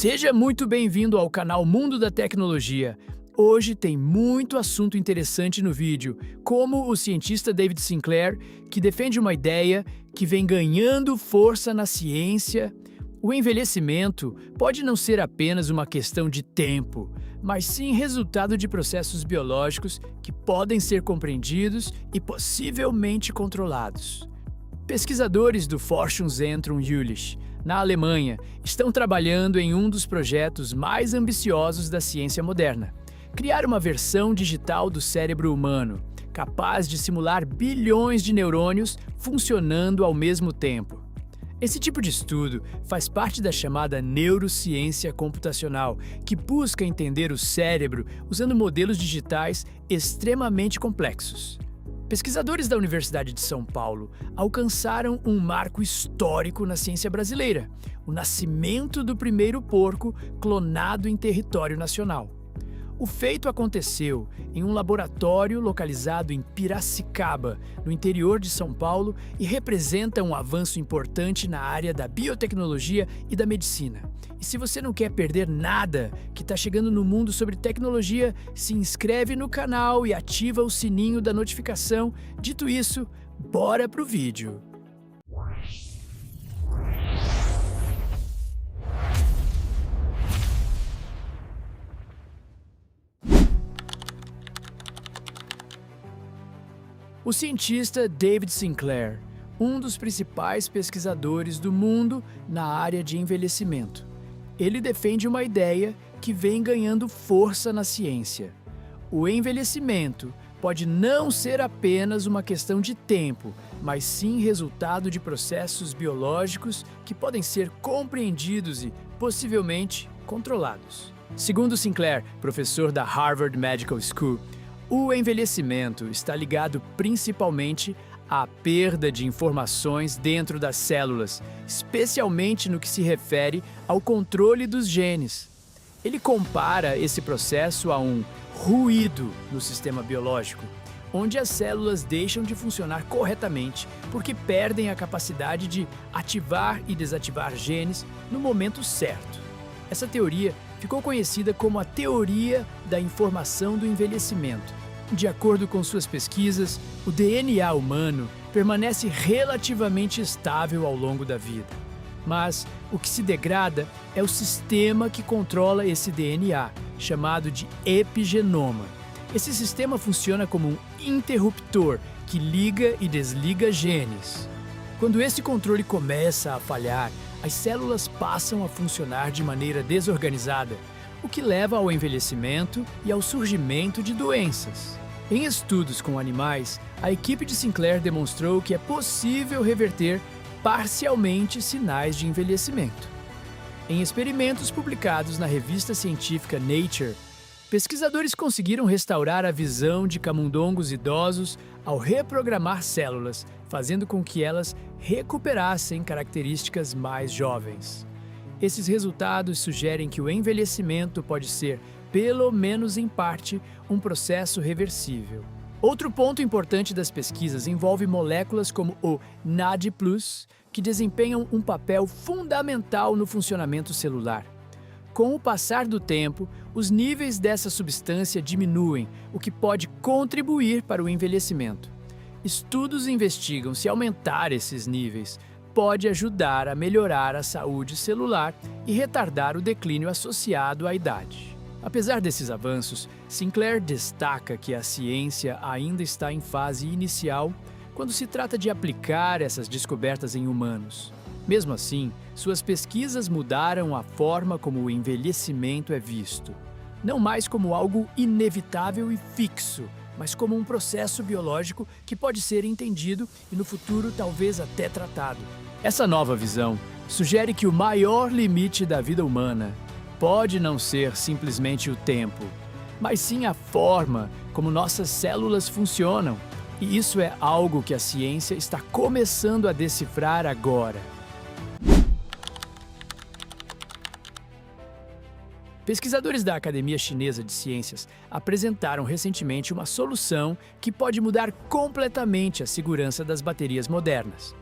Seja muito bem-vindo ao canal Mundo da Tecnologia. Hoje tem muito assunto interessante no vídeo, como o cientista David Sinclair, que defende uma ideia que vem ganhando força na ciência. O envelhecimento pode não ser apenas uma questão de tempo, mas sim resultado de processos biológicos que podem ser compreendidos e possivelmente controlados. Pesquisadores do Forschungszentrum Jülich, na Alemanha, estão trabalhando em um dos projetos mais ambiciosos da ciência moderna: criar uma versão digital do cérebro humano, capaz de simular bilhões de neurônios funcionando ao mesmo tempo. Esse tipo de estudo faz parte da chamada neurociência computacional, que busca entender o cérebro usando modelos digitais extremamente complexos. Pesquisadores da Universidade de São Paulo alcançaram um marco histórico na ciência brasileira: o nascimento do primeiro porco clonado em território nacional. O feito aconteceu em um laboratório localizado em Piracicaba, no interior de São Paulo, e representa um avanço importante na área da biotecnologia e da medicina. E se você não quer perder nada que está chegando no mundo sobre tecnologia, se inscreve no canal e ativa o sininho da notificação. Dito isso, bora pro vídeo! O cientista David Sinclair, um dos principais pesquisadores do mundo na área de envelhecimento. Ele defende uma ideia que vem ganhando força na ciência. O envelhecimento pode não ser apenas uma questão de tempo, mas sim resultado de processos biológicos que podem ser compreendidos e, possivelmente, controlados. Segundo Sinclair, professor da Harvard Medical School, o envelhecimento está ligado principalmente à perda de informações dentro das células, especialmente no que se refere ao controle dos genes. Ele compara esse processo a um ruído no sistema biológico, onde as células deixam de funcionar corretamente porque perdem a capacidade de ativar e desativar genes no momento certo. Essa teoria ficou conhecida como a teoria da informação do envelhecimento. De acordo com suas pesquisas, o DNA humano permanece relativamente estável ao longo da vida. Mas o que se degrada é o sistema que controla esse DNA, chamado de epigenoma. Esse sistema funciona como um interruptor que liga e desliga genes. Quando esse controle começa a falhar, as células passam a funcionar de maneira desorganizada, o que leva ao envelhecimento e ao surgimento de doenças. Em estudos com animais, a equipe de Sinclair demonstrou que é possível reverter parcialmente sinais de envelhecimento. Em experimentos publicados na revista científica Nature, pesquisadores conseguiram restaurar a visão de camundongos idosos ao reprogramar células, fazendo com que elas recuperassem características mais jovens. Esses resultados sugerem que o envelhecimento pode ser, pelo menos em parte, um processo reversível. Outro ponto importante das pesquisas envolve moléculas como o NAD+, que desempenham um papel fundamental no funcionamento celular. Com o passar do tempo, os níveis dessa substância diminuem, o que pode contribuir para o envelhecimento. Estudos investigam se aumentar esses níveis pode ajudar a melhorar a saúde celular e retardar o declínio associado à idade. Apesar desses avanços, Sinclair destaca que a ciência ainda está em fase inicial quando se trata de aplicar essas descobertas em humanos. Mesmo assim, suas pesquisas mudaram a forma como o envelhecimento é visto. Não mais como algo inevitável e fixo, mas como um processo biológico que pode ser entendido e no futuro talvez até tratado. Essa nova visão sugere que o maior limite da vida humana pode não ser simplesmente o tempo, mas sim a forma como nossas células funcionam. E isso é algo que a ciência está começando a decifrar agora. Pesquisadores da Academia Chinesa de Ciências apresentaram recentemente uma solução que pode mudar completamente a segurança das baterias modernas.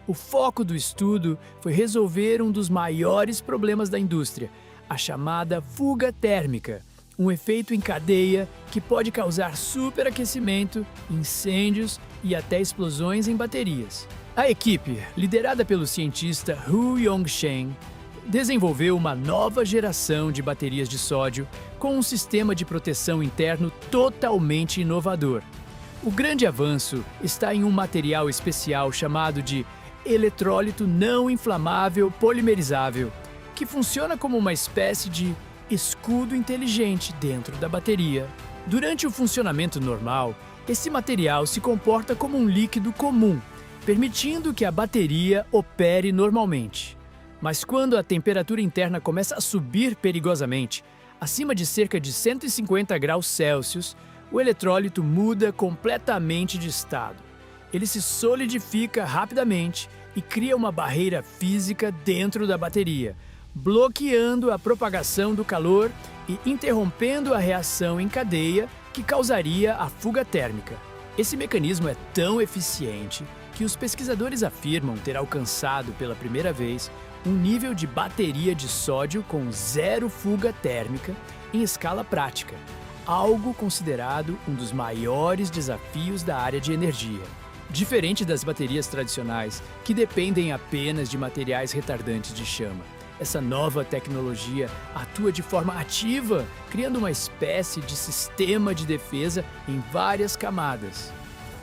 O foco do estudo foi resolver um dos maiores problemas da indústria, a chamada fuga térmica, um efeito em cadeia que pode causar superaquecimento, incêndios e até explosões em baterias. A equipe, liderada pelo cientista Hu Yongsheng, desenvolveu uma nova geração de baterias de sódio com um sistema de proteção interno totalmente inovador. O grande avanço está em um material especial chamado de eletrólito não inflamável polimerizável, que funciona como uma espécie de escudo inteligente dentro da bateria. Durante o funcionamento normal, esse material se comporta como um líquido comum, permitindo que a bateria opere normalmente. Mas quando a temperatura interna começa a subir perigosamente, acima de cerca de 150 graus Celsius, o eletrólito muda completamente de estado. Ele se solidifica rapidamente e cria uma barreira física dentro da bateria, bloqueando a propagação do calor e interrompendo a reação em cadeia que causaria a fuga térmica. Esse mecanismo é tão eficiente que os pesquisadores afirmam ter alcançado pela primeira vez um nível de bateria de sódio com zero fuga térmica em escala prática, algo considerado um dos maiores desafios da área de energia. Diferente das baterias tradicionais, que dependem apenas de materiais retardantes de chama, essa nova tecnologia atua de forma ativa, criando uma espécie de sistema de defesa em várias camadas.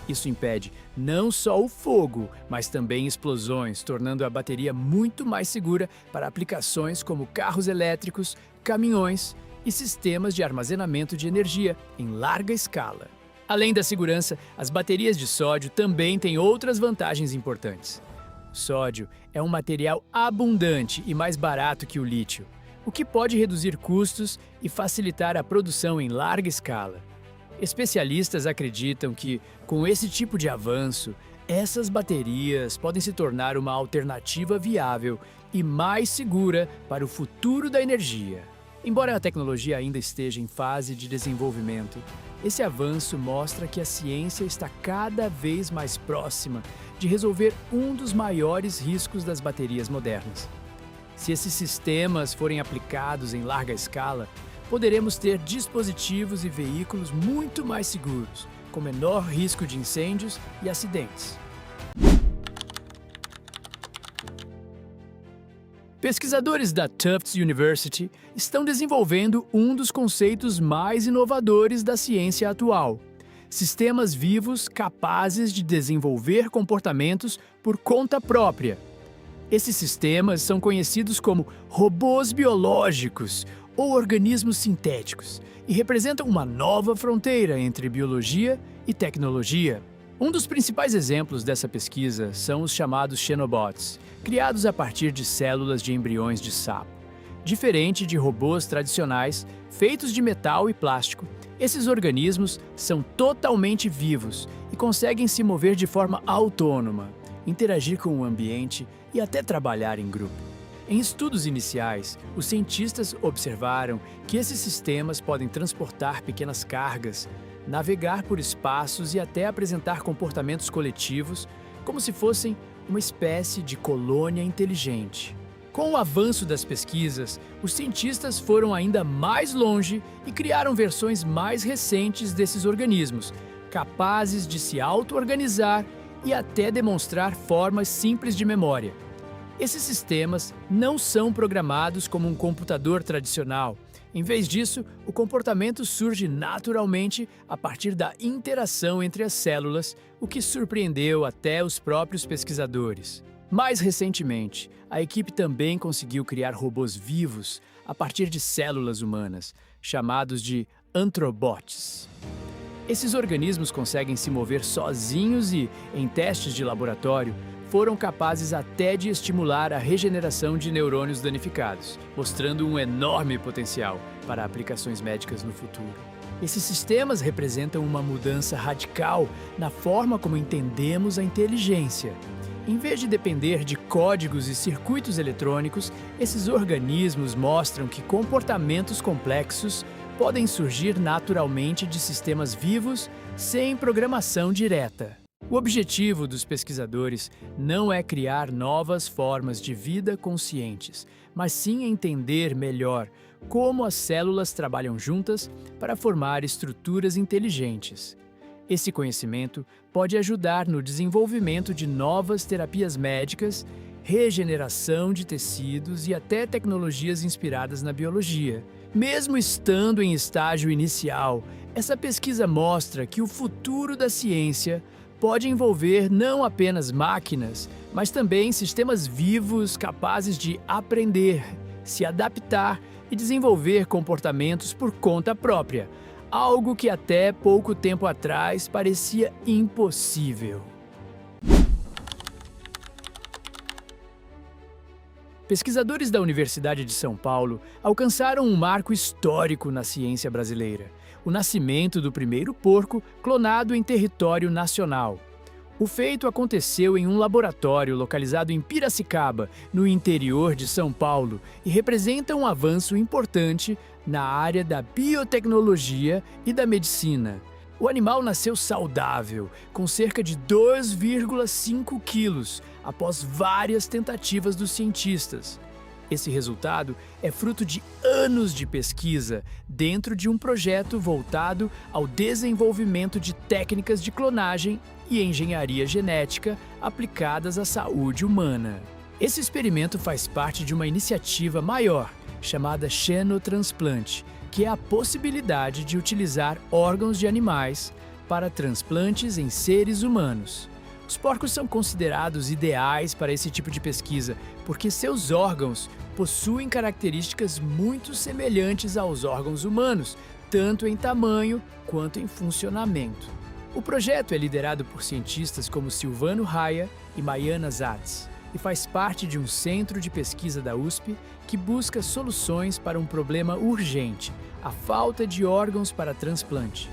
Isso impede não só o fogo, mas também explosões, tornando a bateria muito mais segura para aplicações como carros elétricos, caminhões e sistemas de armazenamento de energia em larga escala. Além da segurança, as baterias de sódio também têm outras vantagens importantes. O sódio é um material abundante e mais barato que o lítio, o que pode reduzir custos e facilitar a produção em larga escala. Especialistas acreditam que, com esse tipo de avanço, essas baterias podem se tornar uma alternativa viável e mais segura para o futuro da energia. Embora a tecnologia ainda esteja em fase de desenvolvimento, esse avanço mostra que a ciência está cada vez mais próxima de resolver um dos maiores riscos das baterias modernas. Se esses sistemas forem aplicados em larga escala, poderemos ter dispositivos e veículos muito mais seguros, com menor risco de incêndios e acidentes. Pesquisadores da Tufts University estão desenvolvendo um dos conceitos mais inovadores da ciência atual: sistemas vivos capazes de desenvolver comportamentos por conta própria. Esses sistemas são conhecidos como robôs biológicos ou organismos sintéticos e representam uma nova fronteira entre biologia e tecnologia. Um dos principais exemplos dessa pesquisa são os chamados xenobots, criados a partir de células de embriões de sapo. Diferente de robôs tradicionais, feitos de metal e plástico, esses organismos são totalmente vivos e conseguem se mover de forma autônoma, interagir com o ambiente e até trabalhar em grupo. Em estudos iniciais, os cientistas observaram que esses sistemas podem transportar pequenas cargas, navegar por espaços e até apresentar comportamentos coletivos, como se fossem uma espécie de colônia inteligente. Com o avanço das pesquisas, os cientistas foram ainda mais longe e criaram versões mais recentes desses organismos, capazes de se auto-organizar e até demonstrar formas simples de memória. Esses sistemas não são programados como um computador tradicional. Em vez disso, o comportamento surge naturalmente a partir da interação entre as células, o que surpreendeu até os próprios pesquisadores. Mais recentemente, a equipe também conseguiu criar robôs vivos a partir de células humanas, chamados de antrobots. Esses organismos conseguem se mover sozinhos e, em testes de laboratório, foram capazes até de estimular a regeneração de neurônios danificados, mostrando um enorme potencial para aplicações médicas no futuro. Esses sistemas representam uma mudança radical na forma como entendemos a inteligência. Em vez de depender de códigos e circuitos eletrônicos, esses organismos mostram que comportamentos complexos podem surgir naturalmente de sistemas vivos sem programação direta. O objetivo dos pesquisadores não é criar novas formas de vida conscientes, mas sim entender melhor como as células trabalham juntas para formar estruturas inteligentes. Esse conhecimento pode ajudar no desenvolvimento de novas terapias médicas, regeneração de tecidos e até tecnologias inspiradas na biologia. Mesmo estando em estágio inicial, essa pesquisa mostra que o futuro da ciência pode envolver não apenas máquinas, mas também sistemas vivos capazes de aprender, se adaptar e desenvolver comportamentos por conta própria, algo que até pouco tempo atrás parecia impossível. Pesquisadores da Universidade de São Paulo alcançaram um marco histórico na ciência brasileira: o nascimento do primeiro porco clonado em território nacional. O feito aconteceu em um laboratório localizado em Piracicaba, no interior de São Paulo, e representa um avanço importante na área da biotecnologia e da medicina. O animal nasceu saudável, com cerca de 2,5 quilos, após várias tentativas dos cientistas. Esse resultado é fruto de anos de pesquisa dentro de um projeto voltado ao desenvolvimento de técnicas de clonagem e engenharia genética aplicadas à saúde humana. Esse experimento faz parte de uma iniciativa maior, chamada xenotransplante, que é a possibilidade de utilizar órgãos de animais para transplantes em seres humanos. Os porcos são considerados ideais para esse tipo de pesquisa porque seus órgãos possuem características muito semelhantes aos órgãos humanos, tanto em tamanho quanto em funcionamento. O projeto é liderado por cientistas como Silvano Raia e Maiana Zatz e faz parte de um centro de pesquisa da USP que busca soluções para um problema urgente: a falta de órgãos para transplante.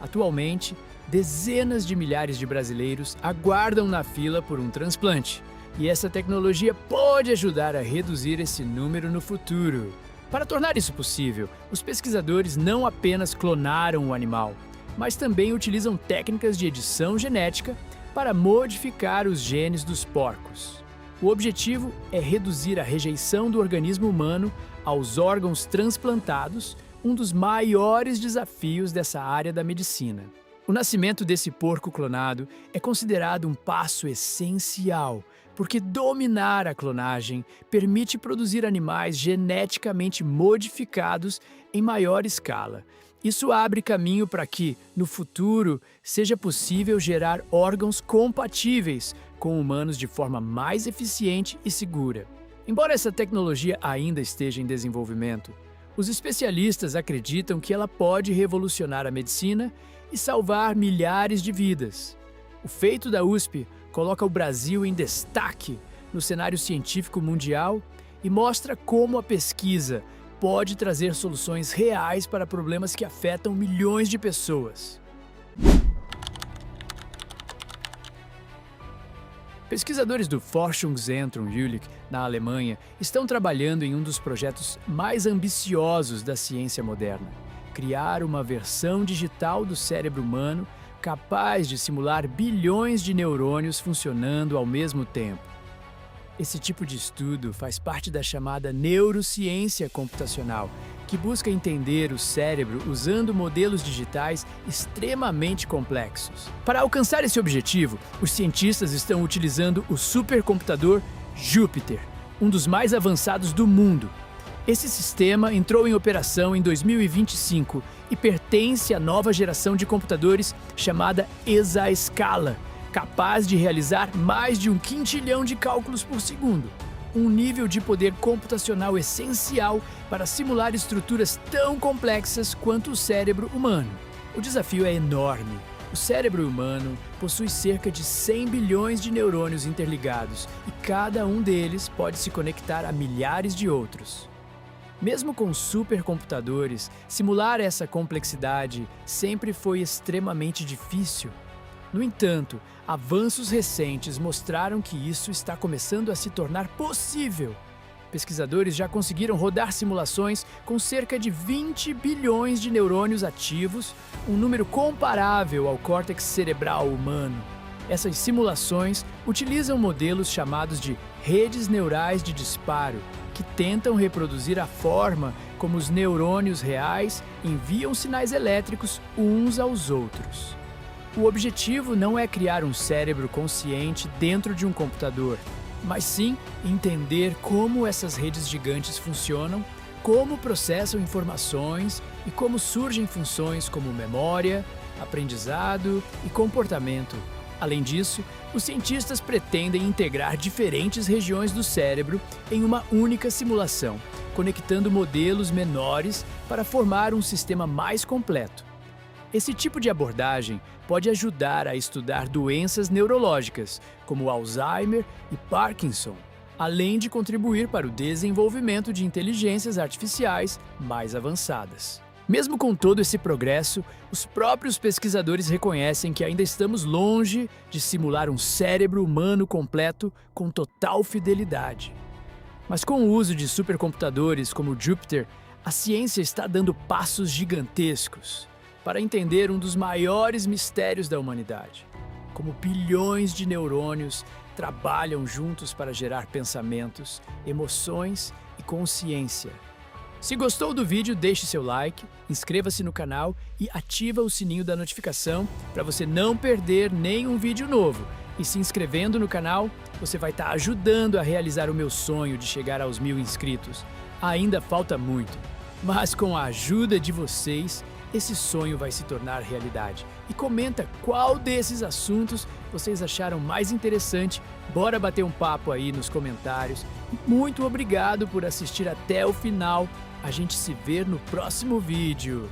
Atualmente, dezenas de milhares de brasileiros aguardam na fila por um transplante, e essa tecnologia pode ajudar a reduzir esse número no futuro. Para tornar isso possível, os pesquisadores não apenas clonaram o animal, mas também utilizam técnicas de edição genética para modificar os genes dos porcos. O objetivo é reduzir a rejeição do organismo humano aos órgãos transplantados, um dos maiores desafios dessa área da medicina. O nascimento desse porco clonado é considerado um passo essencial, porque dominar a clonagem permite produzir animais geneticamente modificados em maior escala. Isso abre caminho para que, no futuro, seja possível gerar órgãos compatíveis com humanos de forma mais eficiente e segura. Embora essa tecnologia ainda esteja em desenvolvimento, os especialistas acreditam que ela pode revolucionar a medicina e salvar milhares de vidas. O feito da USP coloca o Brasil em destaque no cenário científico mundial e mostra como a pesquisa pode trazer soluções reais para problemas que afetam milhões de pessoas. Pesquisadores do Forschungszentrum Jülich, na Alemanha, estão trabalhando em um dos projetos mais ambiciosos da ciência moderna: criar uma versão digital do cérebro humano capaz de simular bilhões de neurônios funcionando ao mesmo tempo. Esse tipo de estudo faz parte da chamada neurociência computacional, que busca entender o cérebro usando modelos digitais extremamente complexos. Para alcançar esse objetivo, os cientistas estão utilizando o supercomputador Júpiter, um dos mais avançados do mundo. Esse sistema entrou em operação em 2025 e pertence à nova geração de computadores chamada Exascala, capaz de realizar mais de 1 quintilhão de cálculos por segundo, um nível de poder computacional essencial para simular estruturas tão complexas quanto o cérebro humano. O desafio é enorme. O cérebro humano possui cerca de 100 bilhões de neurônios interligados e cada um deles pode se conectar a milhares de outros. Mesmo com supercomputadores, simular essa complexidade sempre foi extremamente difícil. No entanto, avanços recentes mostraram que isso está começando a se tornar possível. Pesquisadores já conseguiram rodar simulações com cerca de 20 bilhões de neurônios ativos, um número comparável ao córtex cerebral humano. Essas simulações utilizam modelos chamados de redes neurais de disparo, que tentam reproduzir a forma como os neurônios reais enviam sinais elétricos uns aos outros. O objetivo não é criar um cérebro consciente dentro de um computador, mas sim entender como essas redes gigantes funcionam, como processam informações e como surgem funções como memória, aprendizado e comportamento. Além disso, os cientistas pretendem integrar diferentes regiões do cérebro em uma única simulação, conectando modelos menores para formar um sistema mais completo. Esse tipo de abordagem pode ajudar a estudar doenças neurológicas, como Alzheimer e Parkinson, além de contribuir para o desenvolvimento de inteligências artificiais mais avançadas. Mesmo com todo esse progresso, os próprios pesquisadores reconhecem que ainda estamos longe de simular um cérebro humano completo com total fidelidade. Mas com o uso de supercomputadores como o Jupyter, a ciência está dando passos gigantescos para entender um dos maiores mistérios da humanidade: como bilhões de neurônios trabalham juntos para gerar pensamentos, emoções e consciência. Se gostou do vídeo, deixe seu like, inscreva-se no canal e ativa o sininho da notificação para você não perder nenhum vídeo novo. E se inscrevendo no canal, você vai estar ajudando a realizar o meu sonho de chegar aos 1000 inscritos. Ainda falta muito, mas com a ajuda de vocês, esse sonho vai se tornar realidade. E comenta qual desses assuntos vocês acharam mais interessante. Bora bater um papo aí nos comentários. Muito obrigado por assistir até o final. A gente se vê no próximo vídeo.